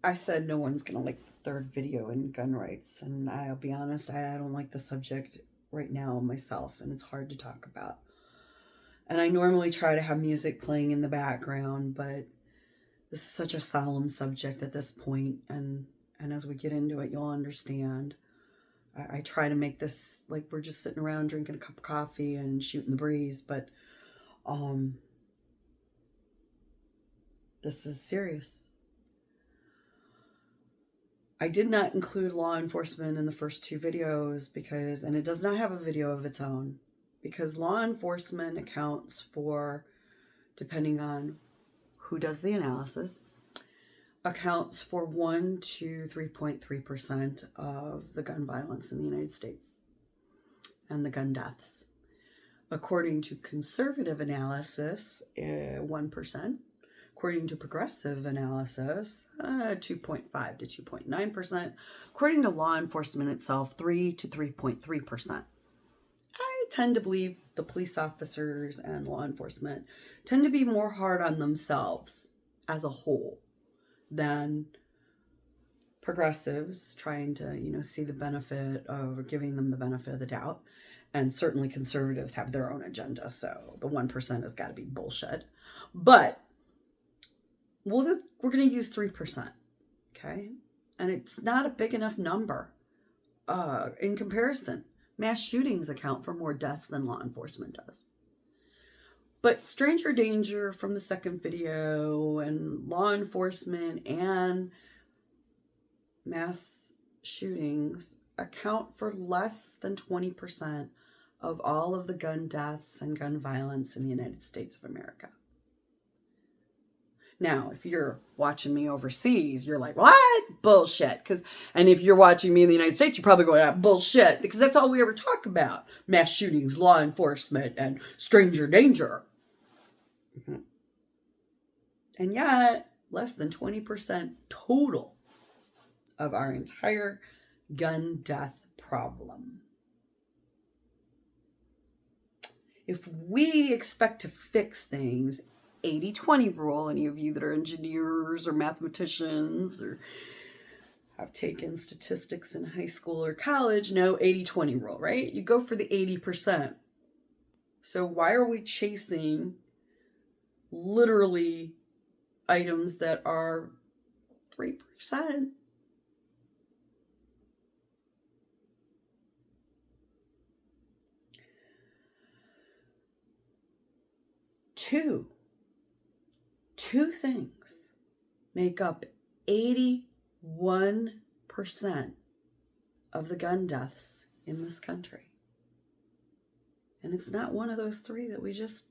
I said no one's going to like the third video in gun rights. And I'll be honest, I don't like the subject right now myself, and it's hard to talk about. And I normally try to have music playing in the background, but this is such a solemn subject at this point, and as we get into it, you'll understand. I try to make this like we're just sitting around drinking a cup of coffee and shooting the breeze, but this is serious. I did not include law enforcement in the first two videos and it does not have a video of its own, because law enforcement accounts for, depending on who does the analysis, accounts for 1 to 3.3% of the gun violence in the United States and the gun deaths. According to conservative analysis, 1%. According to progressive analysis, 2.5 to 2.9%. According to law enforcement itself, 3 to 3.3%. I tend to believe the police officers and law enforcement tend to be more hard on themselves as a whole than progressives trying to, see the benefit of giving them the benefit of the doubt. And certainly conservatives have their own agenda, so the 1% has got to be bullshit. But we're going to use 3%, okay? And it's not a big enough number in comparison. Mass shootings account for more deaths than law enforcement does. But stranger danger from the second video and law enforcement and mass shootings account for less than 20% of all of the gun deaths and gun violence in the United States of America. Now, if you're watching me overseas, you're like, what? Bullshit. And if you're watching me in the United States, you're probably going, bullshit, because that's all we ever talk about. Mass shootings, law enforcement, and stranger danger. Mm-hmm. And yet, less than 20% total of our entire gun death problem. If we expect to fix things, 80-20 rule, any of you that are engineers or mathematicians or have taken statistics in high school or college know 80-20 rule, right? You go for the 80%. So why are we chasing literally items that are 3%? Two things make up 81% of the gun deaths in this country. And it's not one of those three that we just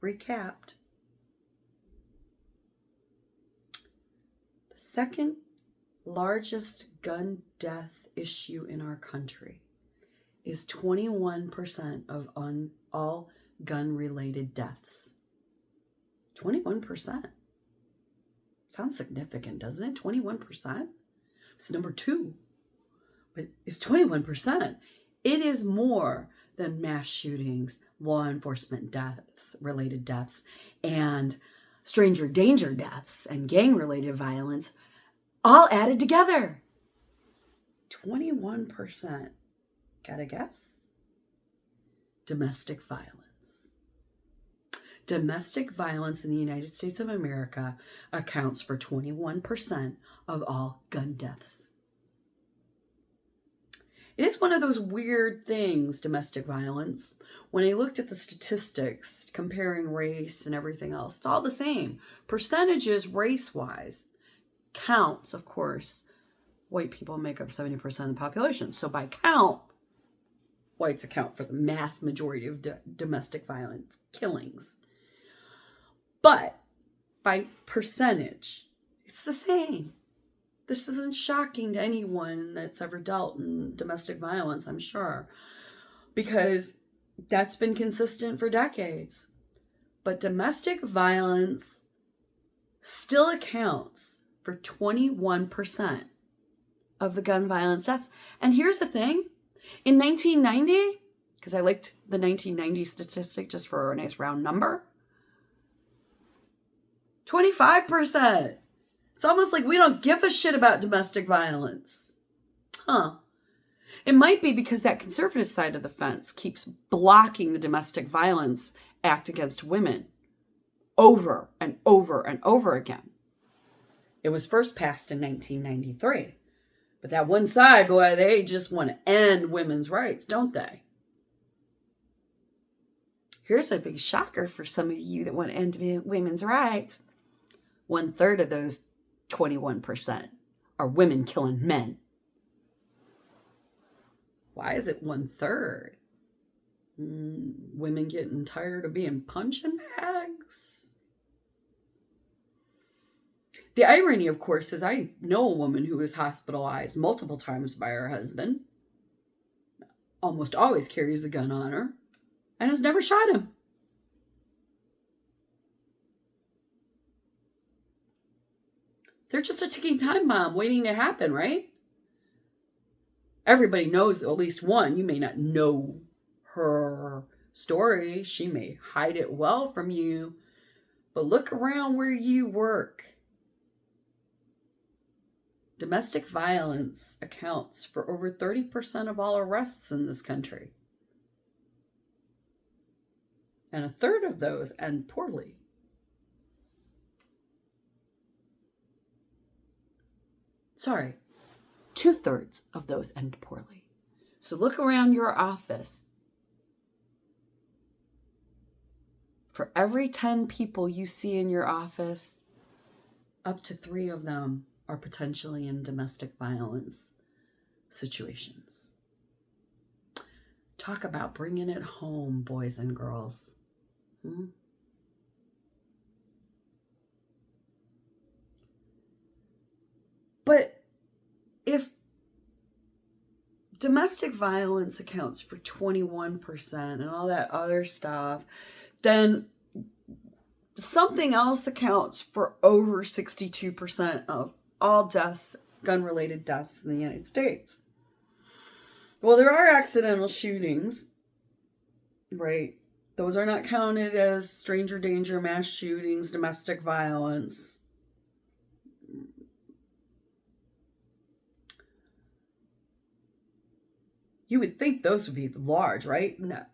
recapped. The second largest gun death issue in our country is 21% of all gun-related deaths. 21%. Sounds significant, doesn't it? 21%? It's number 2. But it's 21%. It is more than mass shootings, law enforcement deaths, related deaths, and stranger danger deaths, and gang-related violence, all added together. 21%. Got a guess? Domestic violence. Domestic violence in the United States of America accounts for 21% of all gun deaths. It is one of those weird things, domestic violence. When I looked at the statistics, comparing race and everything else, it's all the same. Percentages race-wise. Counts, of course. White people make up 70% of the population. So by count, whites account for the mass majority of domestic violence killings. But by percentage, it's the same. This isn't shocking to anyone that's ever dealt in domestic violence, I'm sure, because that's been consistent for decades. But domestic violence still accounts for 21% of the gun violence deaths. And here's the thing. In 1990, because I liked the 1990 statistic just for a nice round number, 25%. It's almost like we don't give a shit about domestic violence. Huh. It might be because that conservative side of the fence keeps blocking the Domestic Violence Act against women over and over and over again. It was first passed in 1993. But that one side, boy, they just want to end women's rights, don't they? Here's a big shocker for some of you that want to end women's rights. 1/3 of those 21% are women killing men. Why is it 1/3? Women getting tired of being punching bags? The irony, of course, is I know a woman who was hospitalized multiple times by her husband, almost always carries a gun on her, and has never shot him. They're just a ticking time bomb waiting to happen, right? Everybody knows at least one. You may not know her story. She may hide it well from you. But look around where you work. Domestic violence accounts for over 30% of all arrests in this country. And 1/3 of those end poorly. Sorry, 2/3 of those end poorly. So look around your office. For every 10 people you see in your office, up to 3 of them are potentially in domestic violence situations. Talk about bringing it home, boys and girls. But if domestic violence accounts for 21% and all that other stuff, then something else accounts for over 62% of all deaths, gun-related deaths in the United States. Well, there are accidental shootings, right? Those are not counted as stranger danger, mass shootings, domestic violence. You would think those would be large, right? No,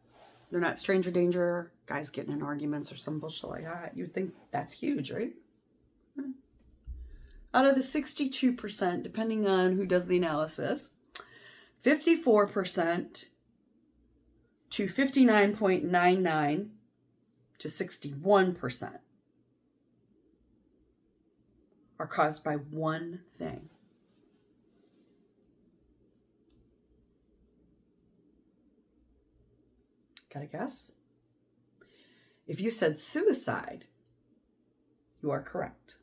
they're not stranger danger, guys getting in arguments or some bullshit like that. You'd think that's huge, right? Out of the 62%, depending on who does the analysis, 54% to 59.99 to 61% are caused by one thing. Got a guess? If you said suicide, you are correct.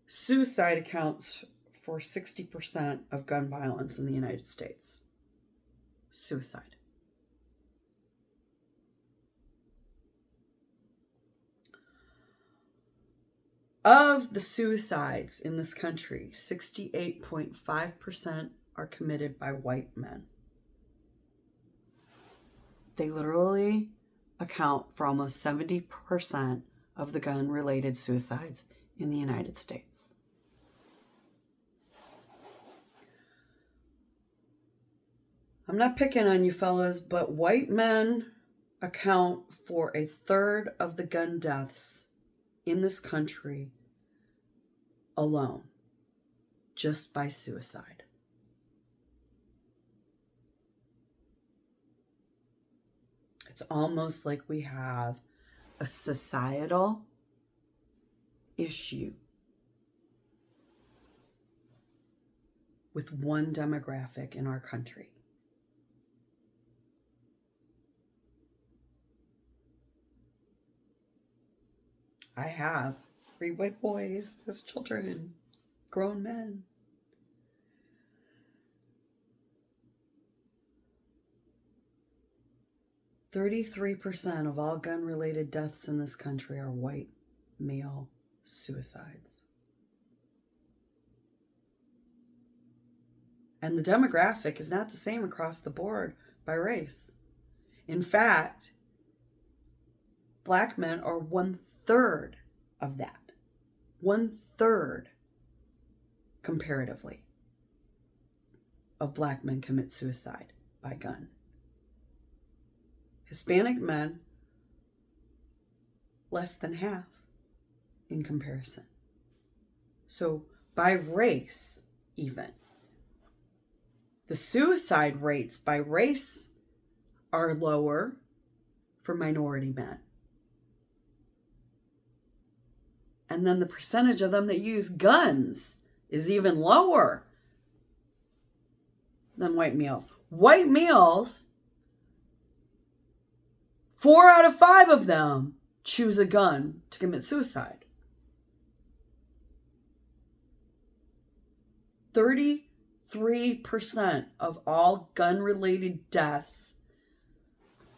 Suicide accounts for 60% of gun violence in the United States. Suicide. Of the suicides in this country, 68.5% are committed by white men. They literally account for almost 70% of the gun-related suicides in the United States. I'm not picking on you fellas, but white men account for 1/3 of the gun deaths in this country alone, just by suicide. It's almost like we have a societal issue with one demographic in our country. I have 3 white boys as children, grown men. "33% of all gun-related deaths in this country are white male suicides." And the demographic is not the same across the board by race. In fact, Black men are 1/3 of that. 1/3 comparatively of Black men commit suicide by gun. Hispanic men, less than half in comparison. So by race, even, the suicide rates by race are lower for minority men. And then the percentage of them that use guns is even lower than white males. White males, 4 out of 5 of them choose a gun to commit suicide. 33% of all gun-related deaths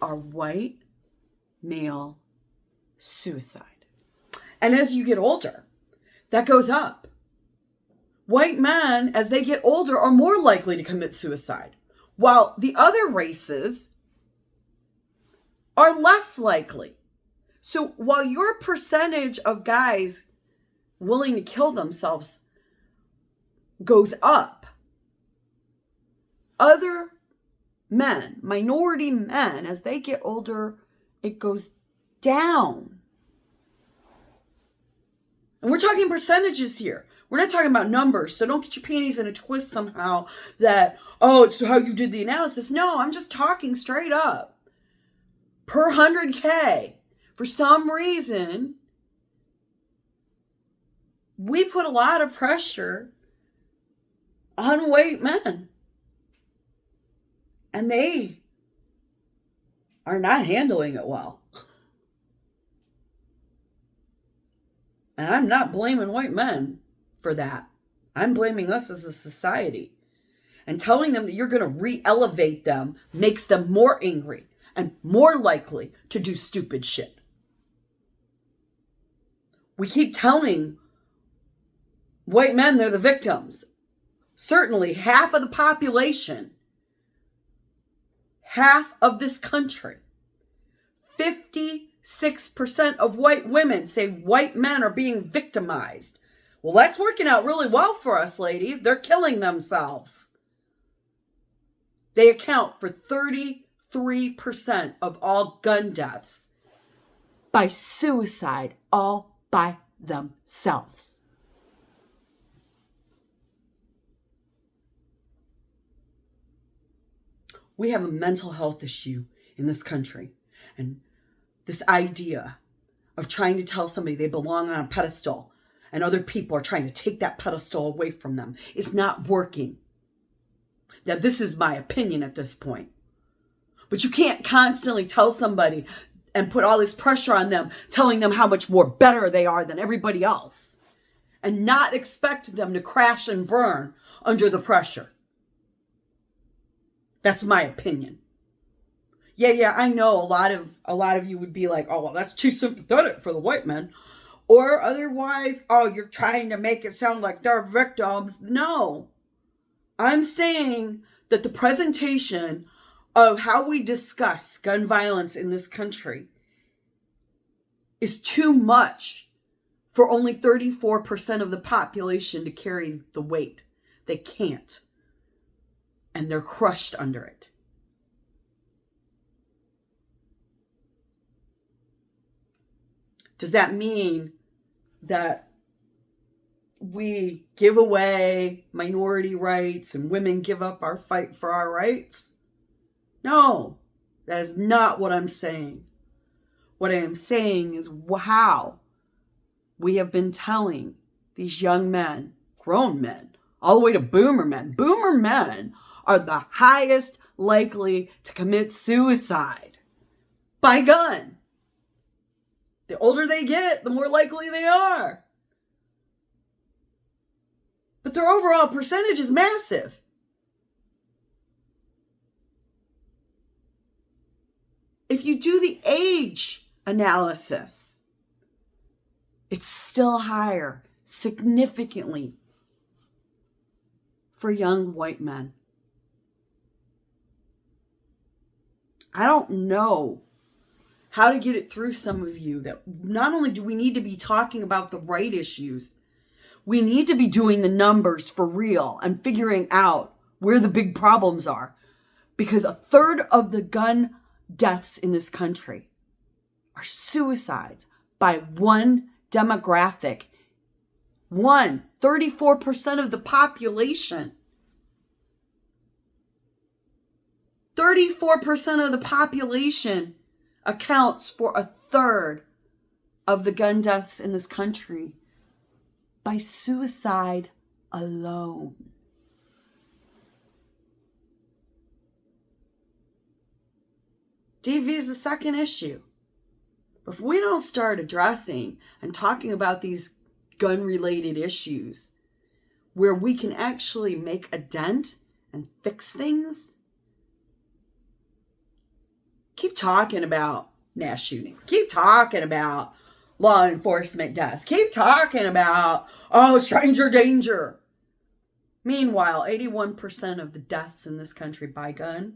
are white male suicide. And as you get older, that goes up. White men, as they get older, are more likely to commit suicide, while the other races are less likely. So while your percentage of guys willing to kill themselves goes up, other men, minority men, as they get older, it goes down. And we're talking percentages here. We're not talking about numbers, so don't get your panties in a twist somehow that, oh, it's how you did the analysis. No, I'm just talking straight up. Per 100K, for some reason, we put a lot of pressure on white men. And they are not handling it well. And I'm not blaming white men for that. I'm blaming us as a society. And telling them that you're going to re-elevate them makes them more angry and more likely to do stupid shit. We keep telling white men they're the victims. Certainly half of the population, half of this country, 56% of white women say white men are being victimized. Well, that's working out really well for us, ladies. They're killing themselves. They account for 33% of all gun deaths by suicide, all by themselves. We have a mental health issue in this country. And this idea of trying to tell somebody they belong on a pedestal and other people are trying to take that pedestal away from them is not working. Now, this is my opinion at this point. But you can't constantly tell somebody and put all this pressure on them, telling them how much more better they are than everybody else, and not expect them to crash and burn under the pressure. That's my opinion. Yeah, I know a lot of you would be like, oh, well, that's too sympathetic for the white men. Or otherwise, oh, you're trying to make it sound like they're victims. No. I'm saying that the presentation of how we discuss gun violence in this country is too much for only 34% of the population to carry the weight. They can't. And they're crushed under it. Does that mean that we give away minority rights and women give up our fight for our rights? No, that is not what I'm saying. What I am saying is how we have been telling these young men, grown men, all the way to boomer men. Boomer men are the highest likely to commit suicide by gun. The older they get, the more likely they are. But their overall percentage is massive. If you do the age analysis, it's still higher, significantly, for young white men. I don't know how to get it through some of you that not only do we need to be talking about the right issues, we need to be doing the numbers for real and figuring out where the big problems are. Because a third of the gun deaths in this country are suicides by one demographic. 34% of the population. 34% of the population accounts for a third of the gun deaths in this country by suicide alone. DV is the second issue. But if we don't start addressing and talking about these gun-related issues where we can actually make a dent and fix things, keep talking about mass shootings, keep talking about law enforcement deaths, keep talking about, stranger danger. Meanwhile, 81% of the deaths in this country by gun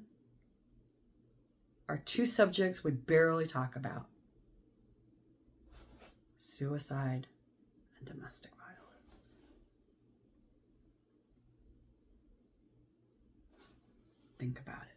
are two subjects we barely talk about: suicide and domestic violence. Think about it.